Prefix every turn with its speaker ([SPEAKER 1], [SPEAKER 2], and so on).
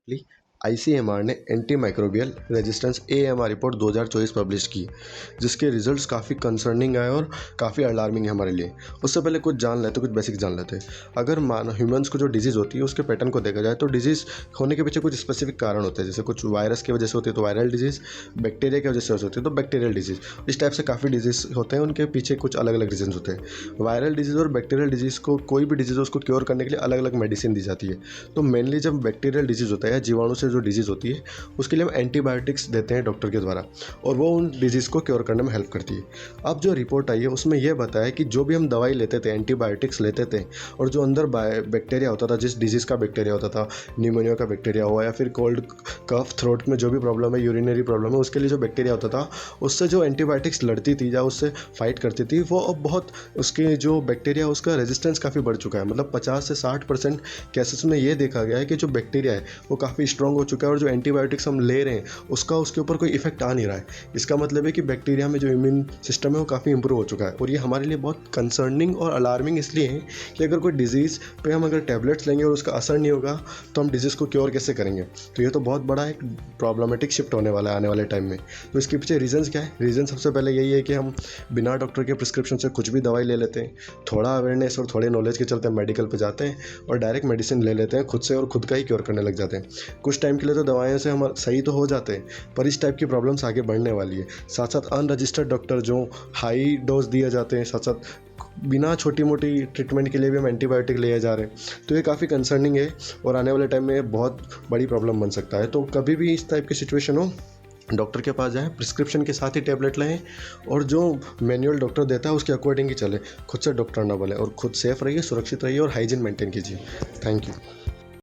[SPEAKER 1] Recently ICMR ने anti microbial resistance AMR report 2024 publish की, जिसके रिजल्ट्स काफ़ी कंसर्निंग आए और काफ़ी अलार्मिंग है हमारे लिए। उससे पहले कुछ जान लेते, कुछ बेसिक जान लेते। अगर ह्यूमंस को जो डिजीज़ होती है उसके पैटर्न को देखा जाए तो डिजीज़ होने के पीछे कुछ स्पेसिफिक कारण होते हैं। जैसे कुछ वायरस की वजह से होती है तो वायरल डिजीज़, बैक्टीरिया की वजह से होती है तो बैक्टीरियल डिजीज़। इस टाइप से काफ़ी डिजीज़ होते हैं, उनके पीछे कुछ अलग अलग रीजन होते हैं। वायरल डिजीज़ और बैक्टीरियल डिजीज़ को, कोई भी डिजीज़ उसको क्योर करने के लिए अलग अलग मेडिसिन दी जाती है। तो मेनली जब बैक्टीरियल डिजीज़ होता है या जीवाणु से जो डिजीज़ होती है उसके लिए हम एंटीबायोटिक्स देते हैं डॉक्टर के द्वारा, और वो उन डिजीज़ को क्योर करने में हेल्प करती है। अब जो रिपोर्ट आई है उसमें यह बताया कि जो भी हम दवाई लेते थे, एंटीबायोटिक्स लेते थे, और जो अंदर बैक्टीरिया होता था, जिस डिजीज़ का बैक्टीरिया होता था, निमोनिया का बैक्टीरिया हुआ या फिर कोल्ड कफ थ्रोट में जो भी प्रॉब्लम है, यूरिनरी प्रॉब्लम है, उसके लिए जो बैक्टीरिया होता था उससे जो एंटीबायोटिक्स लड़ती थी या उससे फाइट करती थी, वो अब बहुत उसके जो बैक्टीरिया उसका रेजिस्टेंस काफ़ी बढ़ चुका है। मतलब 50 से 60% केसेस में ये देखा गया है कि जो बैक्टीरिया है वो काफ़ी स्ट्रॉन्ग हो चुका है और जो एंटीबायोटिक्स हम ले रहे हैं उसका उसके ऊपर कोई इफेक्ट आ नहीं रहा है। इसका मतलब है कि बैक्टीरिया में जो इम्यून सिस्टम है वो काफ़ी इंप्रूव हो चुका है। और ये हमारे लिए बहुत कंसर्निंग और अलार्मिंग इसलिए है कि अगर कोई डिजीज़ पे हम अगर टैबलेट्स लेंगे और उसका असर नहीं होगा तो हम डिजीज़ को क्योर कैसे करेंगे। तो ये तो बहुत बड़ा एक प्रॉब्लमेटिक शिफ्ट होने वाला है आने वाले टाइम में। तो इसके पीछे रीजंस क्या है? रीज़न सबसे पहले यही है कि हम बिना डॉक्टर के प्रिस्क्रिप्शन से कुछ भी दवाई ले लेते हैं। थोड़ा अवेयरनेस और थोड़े नॉलेज के चलते हम मेडिकल पे जाते हैं और डायरेक्ट मेडिसिन ले लेते हैं खुद से और खुद का ही क्योर करने लग जाते हैं। कुछ टाइम के लिए तो दवाइयों से हम सही तो हो जाते हैं, पर इस टाइप की प्रॉब्लम्स आगे बढ़ने वाली है। साथ साथ अनरजिस्टर्ड डॉक्टर जो हाई डोज दिए जाते हैं, साथ साथ बिना छोटी मोटी ट्रीटमेंट के लिए भी हम एंटीबायोटिक लिए जा रहे हैं। तो ये काफ़ी कंसर्निंग है और आने वाले टाइम में बहुत बड़ी प्रॉब्लम बन सकता है। तो कभी भी इस टाइप की सिचुएशन हो, डॉक्टर के पास जाएं, प्रिस्क्रिप्शन के साथ ही टैबलेट लें और जो मैनुअल डॉक्टर देता है उसके अकॉर्डिंग ही चले। खुद से डॉक्टर ना बोले और खुद सेफ रहिए, सुरक्षित रहिए और हाइजीन मेंटेन कीजिए। Thank you.